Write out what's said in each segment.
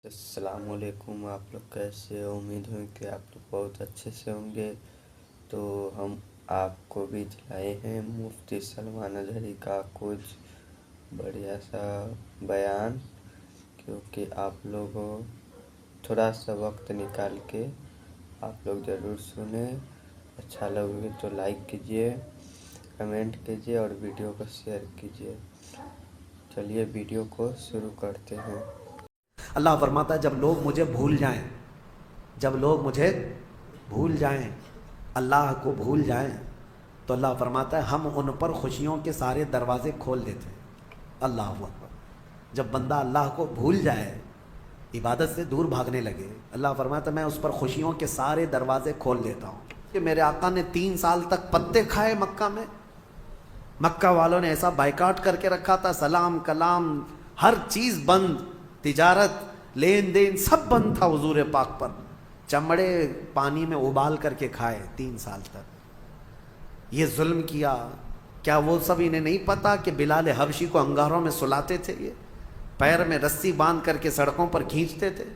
अस्सलाम वालेकुम। आप लोग कैसे हो? उम्मीद है कि आप लोग बहुत अच्छे से होंगे। तो हम आपको भी लाए हैं मुफ्ती सलमान अज़हरी का कुछ बढ़िया सा बयान, क्योंकि आप लोग थोड़ा सा वक्त निकाल के आप लोग ज़रूर सुने। अच्छा लगे तो लाइक कीजिए, कमेंट कीजिए और वीडियो को शेयर कीजिए। चलिए वीडियो को शुरू करते हैं। अल्लाह फरमाता है, जब लोग मुझे भूल जाएं, जब लोग मुझे भूल जाएं, अल्लाह को भूल जाएं, तो अल्लाह फरमाता है हम उन पर खुशियों के सारे दरवाजे खोल देते हैं। अल्लाह अकबर। जब बंदा अल्लाह को भूल जाए, इबादत से दूर भागने लगे, अल्लाह फरमाता है मैं उस पर खुशियों के सारे दरवाजे खोल देता हूँ। कि मेरे आका ने 3 साल तक पत्ते खाए मक्का में। मक्का वालों ने ऐसा बाइकाट करके रखा था, सलाम कलाम हर चीज़ बंद, तिजारत लेन देन सब बंद था हुजूर पाक पर। चमड़े पानी में उबाल करके खाए 3 साल तक। ये जुल्म किया। क्या वो सब इन्हें नहीं पता कि बिलाल हबशी को अंगारों में सुलाते थे, ये पैर में रस्सी बांध करके सड़कों पर खींचते थे।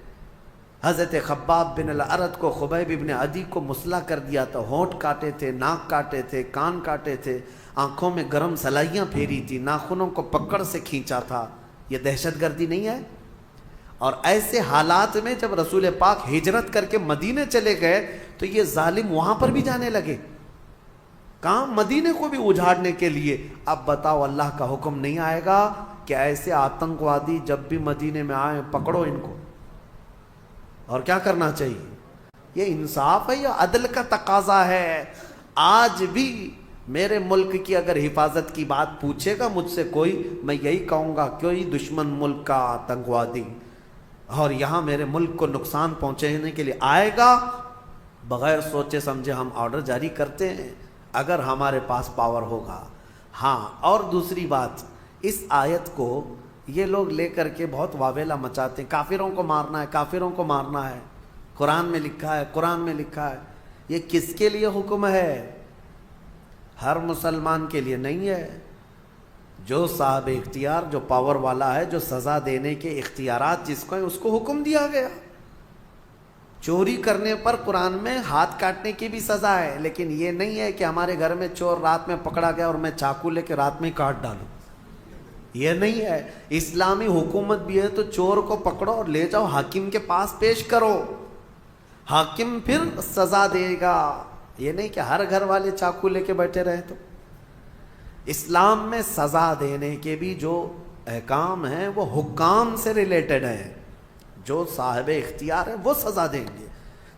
हज़रत खब्बाब बिन अल-अरत को खुबैब इब्न अदी को मुसला कर दिया था। होंठ काटे थे, नाक काटे थे, कान काटे थे, आंखों में गरम सलाइयाँ फेरी थी, नाखूनों को पकड़ से खींचा था। ये दहशतगर्दी नहीं है? और ऐसे हालात में जब रसूल पाक हिजरत करके मदीने चले गए तो ये जालिम वहाँ पर भी जाने लगे। कहाँ? मदीने को भी उजाड़ने के लिए। अब बताओ, अल्लाह का हुक्म नहीं आएगा कि ऐसे आतंकवादी जब भी मदीने में आए पकड़ो इनको? और क्या करना चाहिए? ये इंसाफ है या अदल का तकाजा है? आज भी मेरे मुल्क की अगर हिफाजत की बात पूछेगा मुझसे कोई, मैं यही कहूँगा कोई दुश्मन मुल्क का आतंकवादी और यहाँ मेरे मुल्क को नुकसान पहुँचाने के लिए आएगा, बग़ैर सोचे समझे हम ऑर्डर जारी करते हैं अगर हमारे पास पावर होगा। हाँ, और दूसरी बात, इस आयत को ये लोग लेकर के बहुत वावेला मचाते हैं, काफिरों को मारना है, काफिरों को मारना है, कुरान में लिखा है, कुरान में लिखा है। ये किसके लिए हुक्म है? हर मुसलमान के लिए नहीं है। जो साहब इख्तियार, जो पावर वाला है, जो सज़ा देने के इख्तियारात जिसको है, उसको हुक्म दिया गया। चोरी करने पर कुरान में हाथ काटने की भी सज़ा है, लेकिन ये नहीं है कि हमारे घर में चोर रात में पकड़ा गया और मैं चाकू लेके रात में काट डालूं। ये नहीं है। इस्लामी हुकूमत भी है तो चोर को पकड़ो और ले जाओ हाकिम के पास पेश करो, हाकिम फिर सज़ा देगा। ये नहीं कि हर घर वाले चाकू लेके बैठे रहे। तो इस्लाम में सज़ा देने के भी जो अहकाम हैं वो हुक्काम से रिलेटेड हैं। जो साहिब इख्तियार है वो सज़ा देंगे।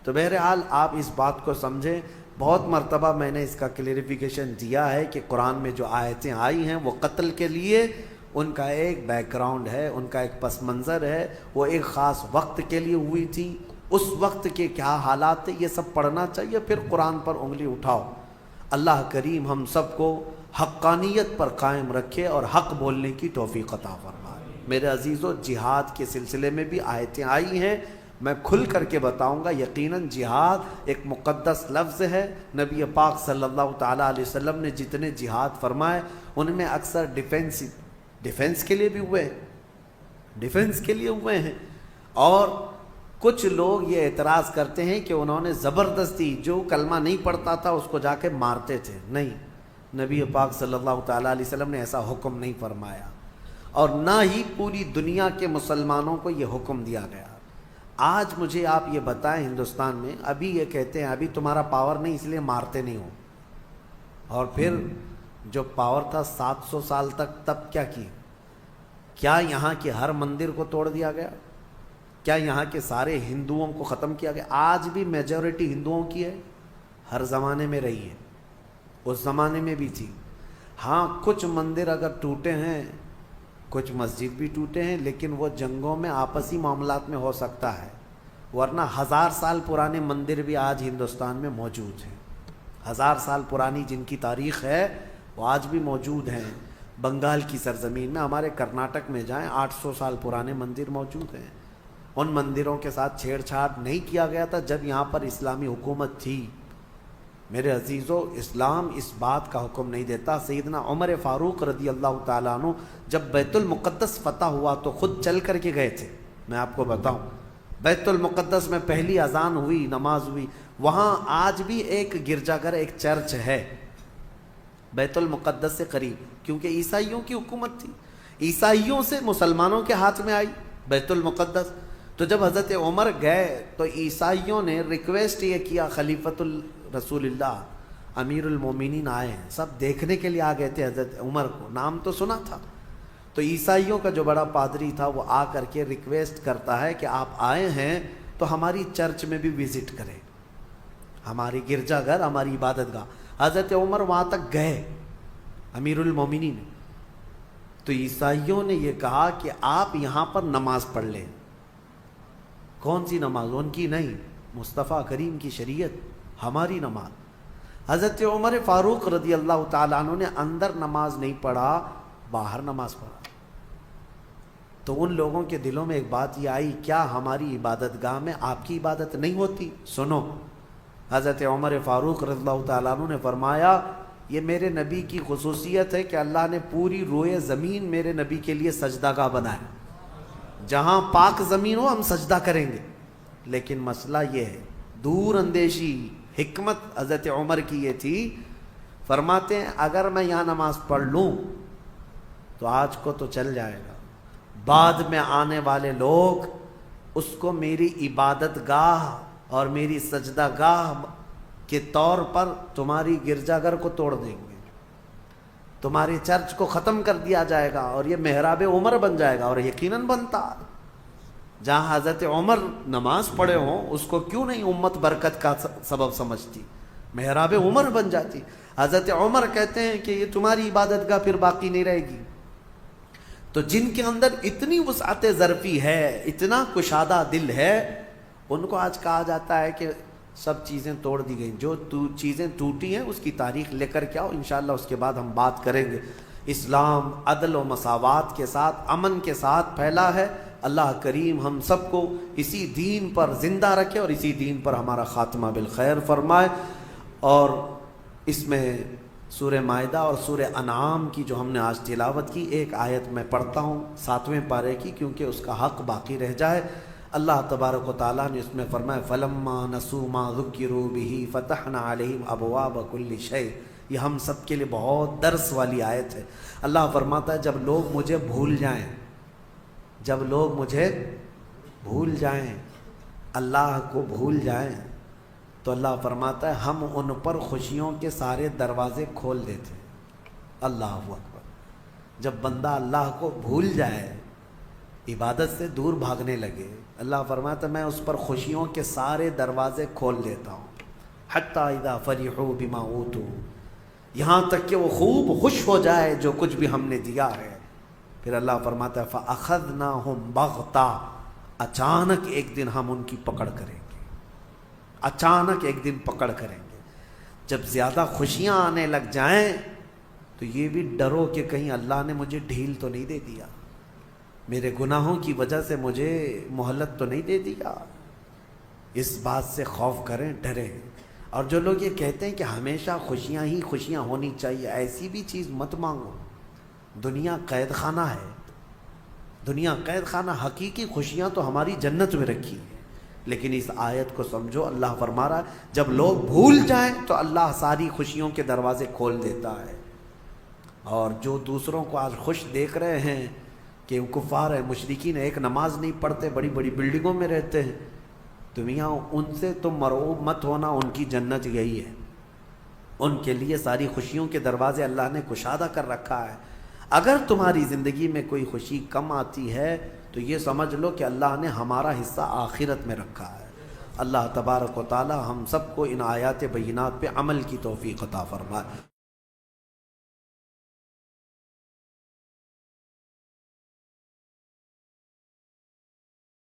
तो बहरहाल आप इस बात को समझें। बहुत मर्तबा मैंने इसका क्लेरिफिकेशन दिया है कि कुरान में जो आयतें आई हैं वो कत्ल के लिए, उनका एक बैकग्राउंड है, उनका एक पस मंज़र है, वो एक ख़ास वक्त के लिए हुई थी। उस वक्त के क्या हालात थे ये सब पढ़ना चाहिए, फिर कुरान पर उंगली उठाओ। अल्लाह करीम हम सबको हक्कानियत पर कायम रखे और हक़ बोलने की तौफ़ीक़ अता फरमाए। मेरे अज़ीज़ों, जिहाद के सिलसिले में भी आयतें आई हैं, मैं खुल करके बताऊंगा। यकीनन जिहाद एक मुक़द्दस लफ्ज़ है। नबी पाक सल्लल्लाहु ताला अलैहि वसल्लम ने जितने जिहाद फरमाए उनमें अक्सर डिफेंस के लिए भी हुए हैं, डिफेंस के लिए हुए हैं। और कुछ लोग ये एतराज़ करते हैं कि उन्होंने ज़बरदस्ती जो कलमा नहीं पढ़ता था उसको जाके मारते थे। नहीं, नबी पाक सल्लल्लाहु ताला अलैहि वसल्लम ने ऐसा हुक्म नहीं फरमाया, और ना ही पूरी दुनिया के मुसलमानों को ये हुक्म दिया गया। आज मुझे आप ये बताएं, हिंदुस्तान में अभी ये कहते हैं अभी तुम्हारा पावर नहीं इसलिए मारते नहीं हो, और फिर जो पावर था 700 साल तक, तब क्या किया? क्या यहाँ के हर मंदिर को तोड़ दिया गया? क्या यहाँ के सारे हिंदुओं को ख़त्म किया गया? आज भी मेजॉरिटी हिंदुओं की है, हर ज़माने में रही है, उस ज़माने में भी थी। हाँ, कुछ मंदिर अगर टूटे हैं, कुछ मस्जिद भी टूटे हैं, लेकिन वो जंगों में आपसी मामलात में हो सकता है, वरना 1000 साल पुराने मंदिर भी आज हिंदुस्तान में मौजूद हैं। 1000 साल पुरानी जिनकी तारीख़ है वो आज भी मौजूद हैं। बंगाल की सरजमीन में, हमारे कर्नाटक में जाएं, 800 साल पुराने मंदिर मौजूद हैं। उन मंदिरों के साथ छेड़छाड़ नहीं किया गया था जब यहाँ पर इस्लामी हुकूमत थी। मेरे अजीज़ों, इस्लाम इस बात का हुक्म नहीं देता। सैयदना उमर फ़ारूक रज़ी अल्लाह ताला अन्हु जब बैतुल मुक़द्दस फ़तह हुआ तो ख़ुद चल कर के गए थे। میں آپ کو بتاؤں، بیت المقدس میں پہلی اذان ہوئی، نماز ہوئی، وہاں آج بھی ایک گرجا گھر، ایک چرچ ہے بیت المقدس سے قریب، کیونکہ عیسائیوں کی حکومت تھی، عیسائیوں سے مسلمانوں کے ہاتھ میں آئی بیت المقدس۔ تو جب حضرت عمر گئے تو عیسائیوں نے ریکویسٹ یہ کیا، خلیفۃ الرسول اللہ امیر المومنین آئے ہیں، سب دیکھنے کے لیے آ گئے تھے حضرت عمر کو، نام تو سنا تھا۔ تو عیسائیوں کا جو بڑا پادری تھا وہ آ کر کے ریکویسٹ کرتا ہے کہ آپ آئے ہیں تو ہماری چرچ میں بھی وزٹ کریں، ہماری گرجا گھر، ہماری عبادت گاہ۔ حضرت عمر وہاں تک گئے امیر المومنین، تو عیسائیوں نے یہ کہا کہ آپ یہاں پر نماز پڑھ لیں۔ کون سی نماز؟ ان کی نہیں، مصطفیٰ کریم کی شریعت، ہماری نماز۔ حضرت عمر فاروق رضی اللہ تعالیٰ عنہ نے اندر نماز نہیں پڑھا، باہر نماز پڑھا۔ تو ان لوگوں کے دلوں میں ایک بات یہ آئی، کیا ہماری عبادت گاہ میں آپ کی عبادت نہیں ہوتی؟ سنو، حضرت عمر فاروق رضی اللہ تعالیٰ عنہ نے فرمایا، یہ میرے نبی کی خصوصیت ہے کہ اللہ نے پوری روئے زمین میرے نبی کے لیے سجدہ گاہ بنایا، جہاں پاک زمین ہو ہم سجدہ کریں گے۔ لیکن مسئلہ یہ ہے، دور اندیشی حکمت حضرت عمر کی یہ تھی، فرماتے ہیں اگر میں یہاں نماز پڑھ لوں تو آج کو تو چل جائے گا، بعد میں آنے والے لوگ اس کو میری عبادت گاہ اور میری سجدہ گاہ کے طور پر تمہاری گرجا گھر کو توڑ دیں گے، تمہاری چرچ کو ختم کر دیا جائے گا اور یہ محراب عمر بن جائے گا۔ اور یقیناً بنتا، جہاں حضرت عمر نماز پڑھے ہوں اس کو کیوں نہیں امت برکت کا سبب سمجھتی، محراب عمر بن جاتی۔ حضرت عمر کہتے ہیں کہ یہ تمہاری عبادت گاہ پھر باقی نہیں رہے گی۔ تو جن کے اندر اتنی وسعت ظرفی ہے، اتنا کشادہ دل ہے، ان کو آج کہا جاتا ہے کہ سب چیزیں توڑ دی گئیں، جو چیزیں ٹوٹی ہیں اس کی تاریخ لے کر کے آؤ، انشاءاللہ اس کے بعد ہم بات کریں گے۔ اسلام عدل و مساوات کے ساتھ، امن کے ساتھ پھیلا ہے۔ اللہ کریم ہم سب کو اسی دین پر زندہ رکھے اور اسی دین پر ہمارا خاتمہ بالخیر فرمائے۔ اور اس میں سورہ مائدہ اور سورہ انعام کی جو ہم نے آج تلاوت کی، ایک آیت میں پڑھتا ہوں 7ویں پارے کی، کیونکہ اس کا حق باقی رہ جائے۔ اللہ تبارک و تعالیٰ نے اس میں فرمایا فَلَمَّا نَسُوا مَا ذُكِّرُوا بِهِ فَتَحْنَا عَلَيْهِمْ أَبْوَابَ كُلِّ شَيْءٍ۔ یہ ہم سب کے لیے بہت درس والی آیت ہے۔ اللہ فرماتا ہے جب لوگ مجھے بھول جائیں، جب لوگ مجھے بھول جائیں، اللہ کو بھول جائیں، تو اللہ فرماتا ہے ہم ان پر خوشیوں کے سارے دروازے کھول دیتے ہیں۔ اللہ اکبر۔ جب بندہ اللہ کو بھول جائے، عبادت سے دور بھاگنے لگے، اللہ فرماتا ہے میں اس پر خوشیوں کے سارے دروازے کھول دیتا ہوں۔ حتیٰ اذا فرحوا بما اوتوا، یہاں تک کہ وہ خوب خوش ہو جائے جو کچھ بھی ہم نے دیا ہے۔ پھر اللہ فرماتا ہے فَأَخَذْنَاهُمْ بَغْتَةً، اچانک ایک دن ہم ان کی پکڑ کریں گے، اچانک ایک دن پکڑ کریں گے۔ جب زیادہ خوشیاں آنے لگ جائیں تو یہ بھی ڈرو کہ کہیں اللہ نے مجھے ڈھیل تو نہیں دے دیا، میرے گناہوں کی وجہ سے مجھے مہلت تو نہیں دے دیا۔ اس بات سے خوف کریں، ڈریں۔ اور جو لوگ یہ کہتے ہیں کہ ہمیشہ خوشیاں ہی خوشیاں ہونی چاہیے، ایسی بھی چیز مت مانگو۔ دنیا قید خانہ ہے، دنیا قید خانہ، حقیقی خوشیاں تو ہماری جنت میں رکھی ہیں۔ لیکن اس آیت کو سمجھو، اللہ فرما رہا ہے جب لوگ بھول جائیں تو اللہ ساری خوشیوں کے دروازے کھول دیتا ہے۔ اور جو دوسروں کو آج خوش دیکھ رہے ہیں کہ وہ کفار ہیں، مشرکین ہیں، ایک نماز نہیں پڑھتے، بڑی بڑی بلڈنگوں میں رہتے ہیں، تم یہاں ان سے تم مرعوب مت ہونا، ان کی جنت یہی ہے، ان کے لیے ساری خوشیوں کے دروازے اللہ نے کشادہ کر رکھا ہے۔ اگر تمہاری زندگی میں کوئی خوشی کم آتی ہے تو یہ سمجھ لو کہ اللہ نے ہمارا حصہ آخرت میں رکھا ہے۔ اللہ تبارک و تعالی ہم سب کو ان آیات بینات پہ عمل کی توفیق عطا فرمائے۔